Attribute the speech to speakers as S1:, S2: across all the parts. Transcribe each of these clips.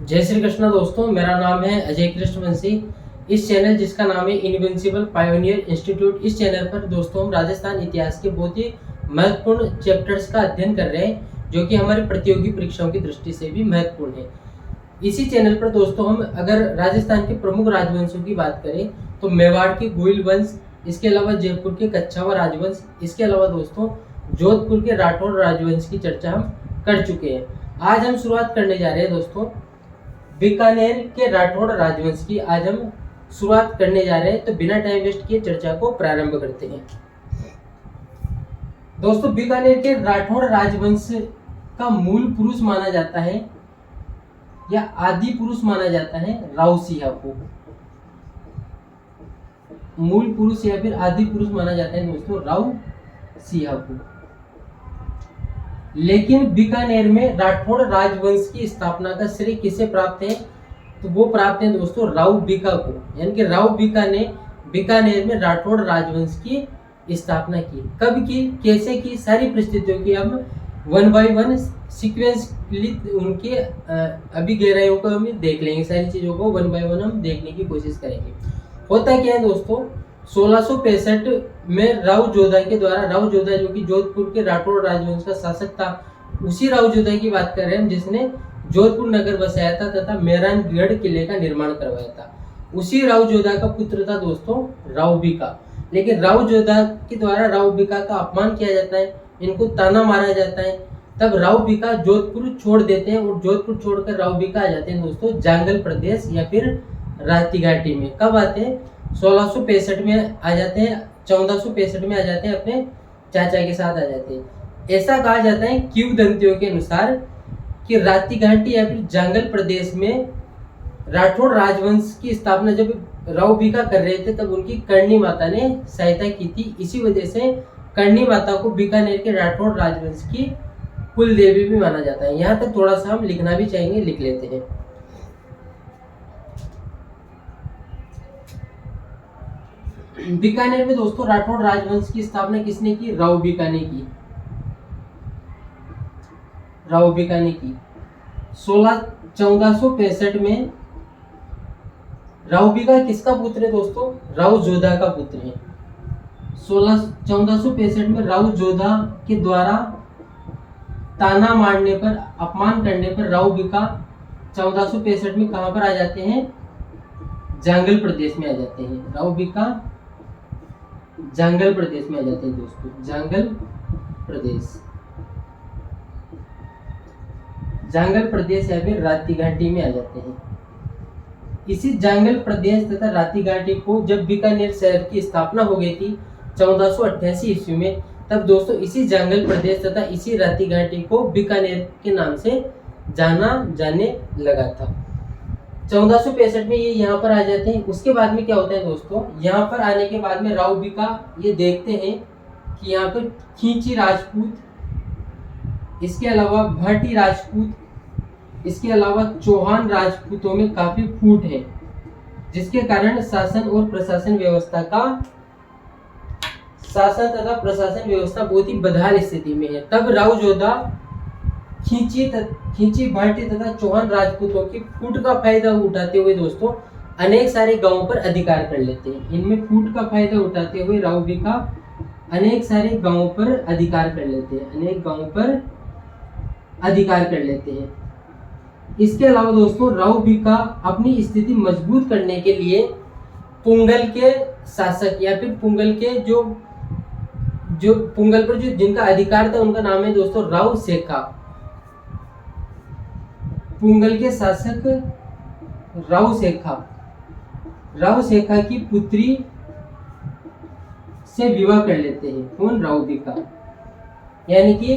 S1: जय श्री कृष्ण दोस्तों, मेरा नाम है अजय कृष्णवंशी। इस चैनल जिसका नाम है इनविंसिबल पायोनियर इंस्टीट्यूट, इस चैनल पर दोस्तों हम राजस्थान इतिहास के बहुत ही महत्वपूर्ण चैप्टर्स का अध्ययन कर रहे हैं, जो कि हमारे प्रतियोगी परीक्षाओं की दृष्टि से भी महत्वपूर्ण है। इसी चैनल पर दोस्तों हम अगर राजस्थान के प्रमुख राजवंशों की बात करें तो मेवाड़ के गोइल वंश, इसके अलावा जयपुर के कच्छावा राजवंश, इसके अलावा दोस्तों जोधपुर के राठौड़ राजवंश की चर्चा हम कर चुके हैं। आज हम शुरुआत करने जा रहे हैं दोस्तों बीकानेर के राठौड़ राजवंश की। आज हम शुरुआत करने जा रहे हैं, तो बिना टाइम वेस्ट किए चर्चा को प्रारंभ करते हैं। दोस्तों बीकानेर के राठौड़ राजवंश का मूल पुरुष माना जाता है या आदि पुरुष माना जाता है राव सिंह को। मूल पुरुष या फिर आदि पुरुष माना जाता है दोस्तों राव सिंह को। लेकिन बीकानेर में राठौड़ राजवंश की स्थापना का श्रेय किसे प्राप्त है? तो वो प्राप्त है दोस्तों राव बीका को। यानी कि राव बीका ने बीकानेर में राठौड़ राजवंश की स्थापना की। कब की, कैसे की, सारी परिस्थितियों की हम वन बाय वन सीक्वेंस उनके अभी गहराइयों को हम देख लेंगे। सारी चीजों को वन बाय वन हम देखने की कोशिश करेंगे। होता क्या है दोस्तों, 1665 में राव जोधा के द्वारा, राव जोधा जो कि जोधपुर के राठौड़ राजवंश का शासक था, उसी राव जोधा की बात कर रहे हैं जिसने जोधपुर नगर बसाया था तथा मेहरानगढ़ किले का निर्माण करवाया था। उसी राव जोधा का पुत्र था दोस्तों राव बीका। लेकिन राव जोधा के द्वारा राव बीका का अपमान किया जाता है, इनको ताना मारा जाता है। तब राव बीका जोधपुर छोड़ देते हैं और जोधपुर छोड़कर राव बीका आ जाते हैं दोस्तों जांगल प्रदेश या फिर राती घाटी में। कब आते हैं? 1665 में आ जाते हैं, 1465 में आ जाते हैं, अपने चाचा के साथ आ जाते हैं। ऐसा कहा जाता है किंवदंतियों के अनुसार कि राती घाटी या फिर जांगल प्रदेश में राठौड़ राजवंश की स्थापना जब राव बीका कर रहे थे तब उनकी करणी माता ने सहायता की थी। इसी वजह से करणी माता को बीकानेर के राठौड़ राजवंश की कुल देवी भी माना जाता है। यहाँ तक थोड़ा सा हम लिखना भी चाहेंगे, लिख लेते हैं। बीकानेर में दोस्तों राठौड़ राजवंश की स्थापना किसने की? राव बीका ने की। राव बीका ने की। 1465 में राव बीका किसका पुत्र है दोस्तों? राव जोधा का पुत्र है। 1465 में राव जोधा के द्वारा ताना मारने पर, अपमान करने पर राव बीका 1465 में कहां पर आ जाते हैं? जांगल प्रदेश में आ जाते हैं। राव बीका जांगल प्रदेश में आ जाते हैं दोस्तों, जांगल प्रदेश, जांगल प्रदेश या फिर राती घाटी में आ जाते हैं। इसी जांगल प्रदेश तथा राती घाटी को जब बीकानेर शहर की स्थापना हो गई थी 1488 ईस्वी में, तब दोस्तों इसी जांगल प्रदेश तथा इसी राती घाटी को बीकानेर के नाम से जाना जाने लगा था। 1465 में ये यहाँ पर आ जाते हैं। उसके बाद में क्या होता है दोस्तों, यहाँ पर आने के बाद में राव बीका ये देखते हैं कि यहाँ पर खींची राजपूत, इसके अलावा भाटी राजपूत, इसके अलावा चौहान राजपूतों में काफी फूट है, जिसके कारण शासन और प्रशासन व्यवस्था का, शासन तथा प्रशासन व्यवस्था बहुत ही बदहाल स्थिति में है। तब राव जोधा खींची भाटी तथा चौहान राजपूतों की फूट का फायदा उठाते हुए दोस्तों अनेक सारे गांवों पर अधिकार कर लेते हैं। इनमें फूट का फायदा उठाते हुए राव बीका अनेक सारे गांवों पर अधिकार कर लेते हैं, अनेक गांवों पर अधिकार कर लेते हैं। इसके अलावा दोस्तों राव बीका अपनी स्थिति मजबूत करने के लिए पुंगल के शासक या फिर पुंगल के जो पुंगल पर जो जिनका अधिकार था उनका नाम है दोस्तों राव शेखा। पुंगल के शासक राव शेखा की पुत्री से विवाह कर लेते हैं। कौन? राव बीका। यानी कि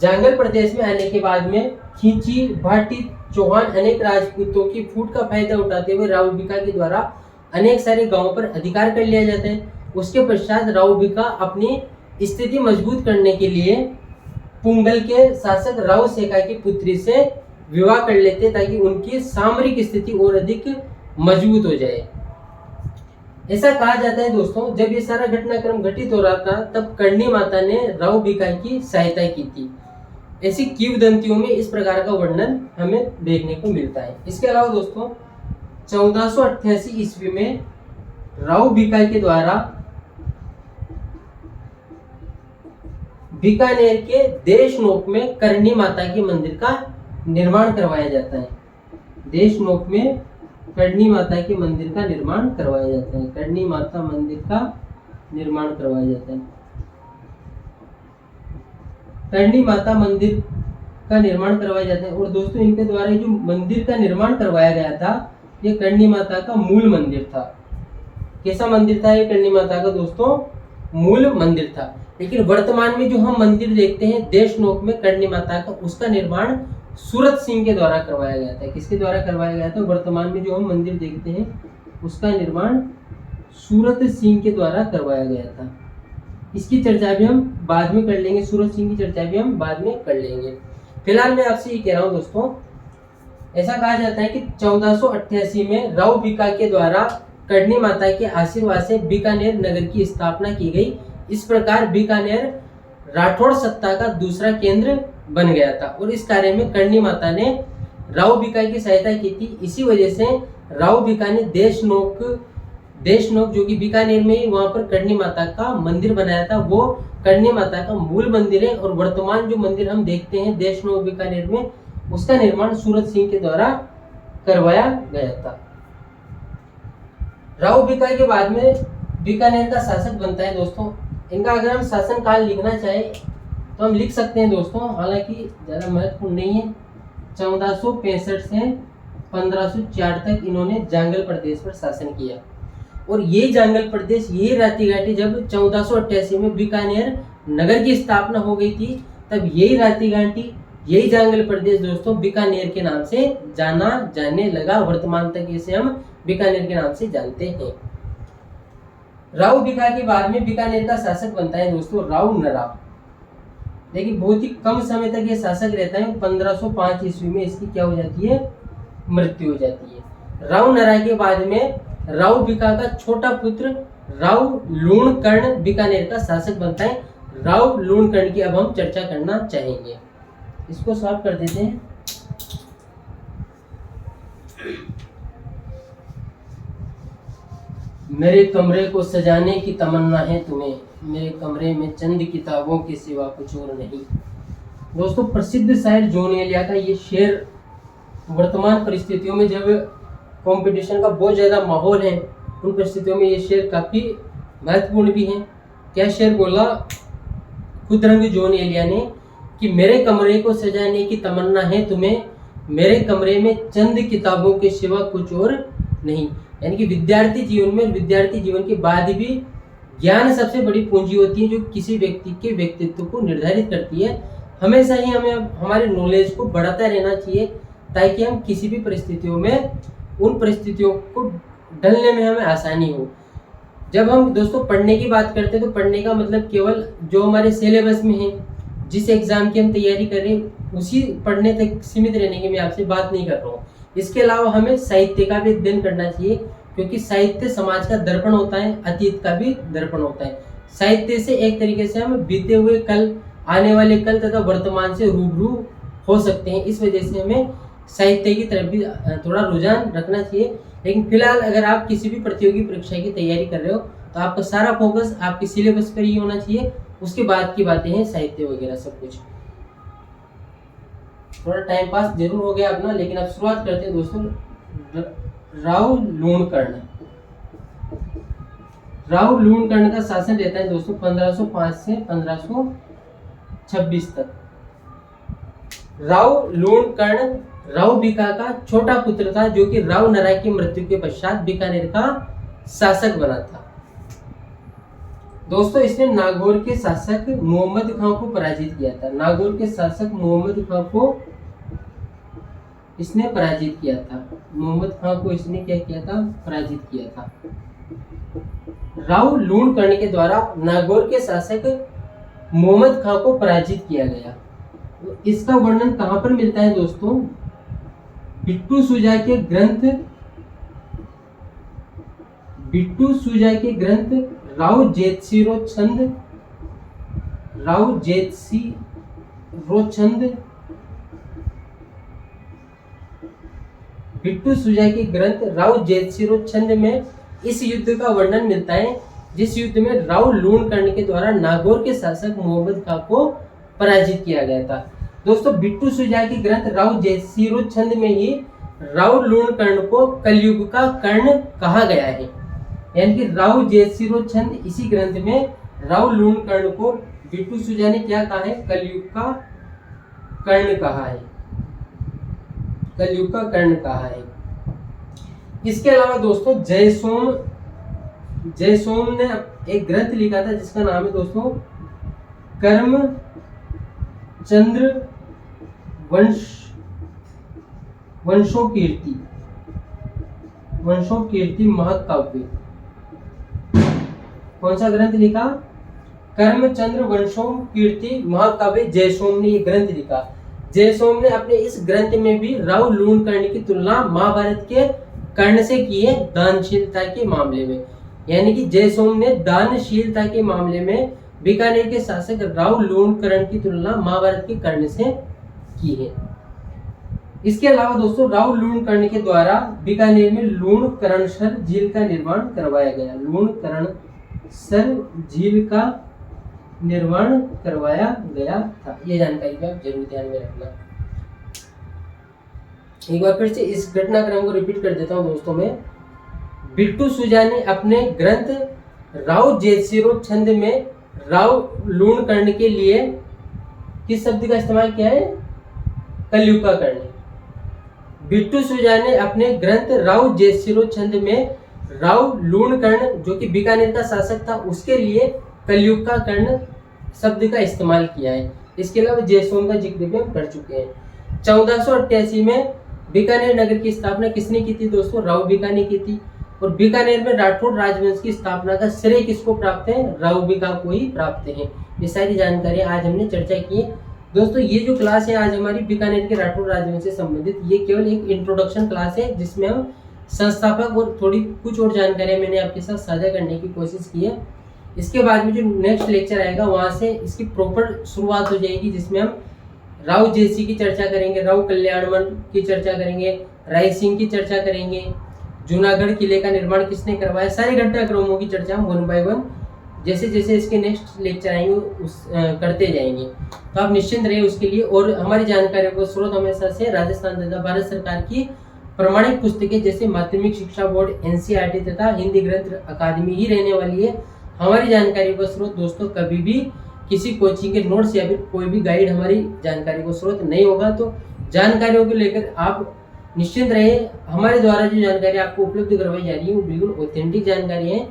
S1: जांगल प्रदेश में आने के बाद में खींची भाटी चौहान अनेक राजपूतों की फूट का फायदा उठाते हुए राव बीका के द्वारा अनेक सारे गांवों पर अधिकार कर लिया जाता है। उसके पश्चात राव बीका अपनी स्थिति मजबूत करने के लिए पुंगल के शासक राव शेखा की पुत्री से विवाह कर लेते ताकि उनकी सामरिक स्थिति और अधिक मजबूत हो जाए। ऐसा कहा जाता है दोस्तों जब ये सारा घटनाक्रम घटित हो रहा था तब करणी माता ने राव बीका की सहायता की थी। ऐसी किंवदंतियों में इस प्रकार का वर्णन हमें देखने को मिलता है। इसके अलावा दोस्तों 1488 ईस्वी में राव भिका के द्वारा बीकानेर के देशनोक में करणी माता के मंदिर का निर्माण करवाया जाता है। देशनोक में करणी माता के मंदिर का निर्माण करवाया जाता है। करणी माता मंदिर का निर्माण करवाया जाता है। करणी माता मंदिर का निर्माण करवाया जाता है। और दोस्तों इनके द्वारा जो मंदिर का निर्माण करवाया गया था, ये करणी माता का मूल मंदिर था। कैसा मंदिर था ये? करणी माता का दोस्तों मूल मंदिर था। लेकिन वर्तमान में जो हम मंदिर देखते हैं देशनोक में करणी माता का, उसका निर्माण सूरत सिंह के द्वारा करवाया गया था। किसके द्वारा करवाया गया था? वर्तमान में जो हम मंदिर देखते हैं उसका निर्माण सूरत सिंह के द्वारा करवाया गया था। इसकी चर्चा भी हम बाद में कर लेंगे, सूरत सिंह की चर्चा भी हम बाद में कर लेंगे। फिलहाल मैं आपसे ये कह रहा हूँ दोस्तों, ऐसा कहा जाता है कि 1488 में राव भिका के द्वारा करणी माता के आशीर्वाद से बीकानेर नगर की स्थापना की गई। इस प्रकार बीकानेर राठौड़ सत्ता का दूसरा केंद्र बन गया था और इस कार्य में करणी माता ने राव भिका की सहायता की थी। इसी वजह से राव भिका ने देशनोक जो कि बीकानेर में ही, वहां पर करणी माता का मंदिर बनाया था। वो करणी माता का मूल मंदिर है और वर्तमान जो मंदिर हम देखते हैं देशनोक बीकानेर में, उसका निर्माण सूरत सिंह के द्वारा करवाया गया था। राव भिका के बाद में बीकानेर का शासक बनता है दोस्तों। इनका अगर हम शासन काल लिखना चाहे तो हम लिख सकते हैं दोस्तों, हालांकि ज्यादा महत्वपूर्ण नहीं है। 1465 से 1504 तक इन्होंने जांगल प्रदेश पर शासन किया और ये जांगल प्रदेश, ये राती घाटी, जब 1488 में बीकानेर नगर की स्थापना हो गई थी, तब यही राती घाटी, यही जांगल प्रदेश दोस्तों बीकानेर के नाम से जाना जाने लगा। वर्तमान तक इसे हम बीकानेर के नाम से जानते हैं। राव भिका के बाद में बीकानेर का शासक बनता है दोस्तों राव नराव। लेकिन बहुत ही कम समय तक ये शासक रहता है। 1505 ईस्वी में इसकी क्या हो जाती है? मृत्यु हो जाती है। राव नरा के बाद में राव भिका का छोटा पुत्र राव लूणकर्ण बीकानेर का शासक बनता है। राव लूणकर्ण की अब हम चर्चा करना चाहेंगे। इसको सॉल्व कर देते हैं। मेरे कमरे को सजाने की तमन्ना है तुम्हें, मेरे कमरे में चंद किताबों के सिवा कुछ और नहीं। दोस्तों प्रसिद्ध शायर जॉन एलिया का ये शेर वर्तमान परिस्थितियों में, जब कंपटीशन का बहुत ज़्यादा माहौल है, उन परिस्थितियों में ये शेर काफ़ी महत्वपूर्ण भी है। क्या शेर बोला खुदरंग जॉन एलिया ने कि मेरे कमरे को सजाने की तमन्ना है तुम्हें, मेरे कमरे में चंद किताबों के सिवा कुछ और नहीं। यानी कि विद्यार्थी जीवन में, विद्यार्थी जीवन के बाद भी ज्ञान सबसे बड़ी पूंजी होती है जो किसी व्यक्ति के व्यक्तित्व को निर्धारित करती है। हमेशा ही हमें हमारे नॉलेज को बढ़ाता रहना चाहिए ताकि हम किसी भी परिस्थितियों में, उन परिस्थितियों को ढलने में हमें आसानी हो। जब हम दोस्तों पढ़ने की बात करते हैं तो पढ़ने का मतलब केवल जो हमारे सिलेबस में है, जिस एग्जाम की हम तैयारी कर रहे हैं उसी पढ़ने तक सीमित रहने की मैं आपसे बात नहीं कर रहा हूँ। इसके अलावा हमें साहित्य का भी अध्ययन करना चाहिए, क्योंकि साहित्य समाज का दर्पण होता है, अतीत का भी दर्पण होता है। साहित्य से एक तरीके से हम बीते हुए कल, आने वाले कल तथा वर्तमान से रूबरू हो सकते हैं। इस वजह से हमें साहित्य की तरफ भी थोड़ा रुझान रखना चाहिए। लेकिन फिलहाल अगर आप किसी भी प्रतियोगी परीक्षा की तैयारी कर रहे हो तो आपका सारा फोकस आपके सिलेबस पर ही होना चाहिए। उसके बाद की बातें हैं साहित्य वगैरह सब कुछ। थोड़ा टाइम पास जरूर हो गया अपना, लेकिन अब शुरुआत करते हैं दोस्तों। राव लूणकर्ण, राव लूणकर्ण का शासन रहता है दोस्तों 1505 से 1526 तक। राव लूणकर्ण राव भिका का छोटा पुत्र था, जो कि राव नरा की मृत्यु के पश्चात बीकानेर का शासक बना था। दोस्तों इसने नागौर के शासक मोहम्मद खां को पराजित किया था। नागौर के शासक मोहम्मद खां को इसने पराजित किया था। मोहम्मद खां को इसने क्या किया था? पराजित किया था। राव लूणकर्ण के द्वारा नागौर के शासक मोहम्मद खां को पराजित किया गया। इसका वर्णन कहां पर मिलता है दोस्तों? बिट्टू सुजा के ग्रंथ राव जेतसी रोचंद बिट्टू सुजा के ग्रंथ राव जयसिरोचंद में इस युद्ध का वर्णन मिलता है, जिस युद्ध में राव लूणकर्ण के द्वारा नागौर के शासक मोहम्मद खां को पराजित किया गया था। दोस्तों बिट्टू सुजा के ग्रंथ राव जयसिरोचंद में ही राव लूणकर्ण को कलयुग का कर्ण कहा गया है, यानी कि राव जयसिरोचंद इसी ग्रंथ में राव लूणकर्ण को बिट्टू सुजा ने क्या कहा है, कलयुग का कर्ण कहा है, कलयुग का कर्ण कहा है। इसके अलावा दोस्तों जयसोम ने एक ग्रंथ लिखा था जिसका नाम है दोस्तों कर्म चंद्र वंशोकीर्ति महाकाव्य। कौन सा ग्रंथ लिखा? कर्मचंद्र वंशोकीर्ति महाकाव्य जयसोम ने ये ग्रंथ लिखा। जयसोम ने अपने इस ग्रंथ में भी राव लूणकर्ण की तुलना महाभारत के कर्ण से की है दानशीलता के मामले में, यानी कि जयसोम ने दानशीलता के मामले में बीकानेर के शासक राव लूणकर्ण की तुलना महाभारत के कर्ण से की है। इसके अलावा दोस्तों राव लूणकर्ण के द्वारा बीकानेर में लूणकरणसर झील का निर्माण करवाया गया। लूणकरणसर झील का निर्माण करवाया गया था। ये जानकारी भी आप जरूर ध्यान में रखना। एक बार फिर से इस घटनाक्रम को रिपीट कर देता हूँ दोस्तों में। बिट्टू सुजा ने अपने ग्रंथ राव जयसिरोचंद में राव लूणकर्ण के लिए किस शब्द का इस्तेमाल किया है? कलयुग का कर्ण। बिट्टू सुजा ने अपने ग्रंथ राव जयसिरोचंद में राव लूणकर्ण जो कि बीकानेर का शासक था उसके लिए कलयुग का कर्ण शब्द का इस्तेमाल किया है। इसके अलावा जयसोम का जिक्र भी हम कर चुके हैं। 1488 में बीकानेर नगर की स्थापना किसने की थी दोस्तों? राव बीका ने की थी। और बीकानेर में राठौड़ राजवंश की स्थापना का श्रेय किसको प्राप्त है? राव बीका को ही प्राप्त है। ये सारी जानकारी आज हमने चर्चा की है। दोस्तों ये जो क्लास है आज हमारी बीकानेर के राठौड़ राजवंश से संबंधित, ये केवल एक इंट्रोडक्शन क्लास है जिसमें हम संस्थापक और थोड़ी कुछ और जानकारियां मैंने आपके साथ साझा करने की कोशिश की है। इसके बाद में जो नेक्स्ट लेक्चर आएगा वहां से इसकी प्रॉपर शुरुआत हो जाएगी, जिसमें हम राव जयसी की चर्चा करेंगे, राव कल्याणमल की चर्चा करेंगे, राय सिंह की चर्चा करेंगे, जूनागढ़ किले का निर्माण किसने करवाया, सारे घटनाक्रमों की चर्चा हम 1 बाय 1 जैसे जैसे इसके नेक्स्ट लेक्चर आएंगे करते जाएंगे। तो आप निश्चिंत रहिए उसके लिए। और हमारी जानकारियों को स्रोत हमेशा से राजस्थान तथा भारत सरकार की प्रमाणिक पुस्तकें जैसे माध्यमिक शिक्षा बोर्ड, NCERT तथा हिंदी ग्रंथ अकादमी ही रहने वाली है। हमारी जानकारी का स्रोत दोस्तों कभी भी किसी कोचिंग के नोट्स या फिर कोई भी गाइड हमारी जानकारी को स्रोत नहीं होगा। तो जानकारियों को लेकर आप निश्चिंत रहे। हमारे द्वारा जो जानकारी आपको उपलब्ध करवाई जा रही है वो बिल्कुल ऑथेंटिक जानकारी है।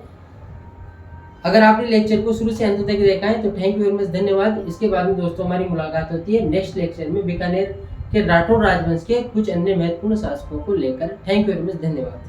S1: अगर आपने लेक्चर को शुरू से अंत तक देखा है तो थैंक यू वेरी मच, धन्यवाद। इसके बाद में दोस्तों हमारी मुलाकात होती है नेक्स्ट लेक्चर में बीकानेर के राठौड़ राजवंश के कुछ अन्य महत्वपूर्ण शासकों को लेकर। थैंक यू वेरी मच, धन्यवाद।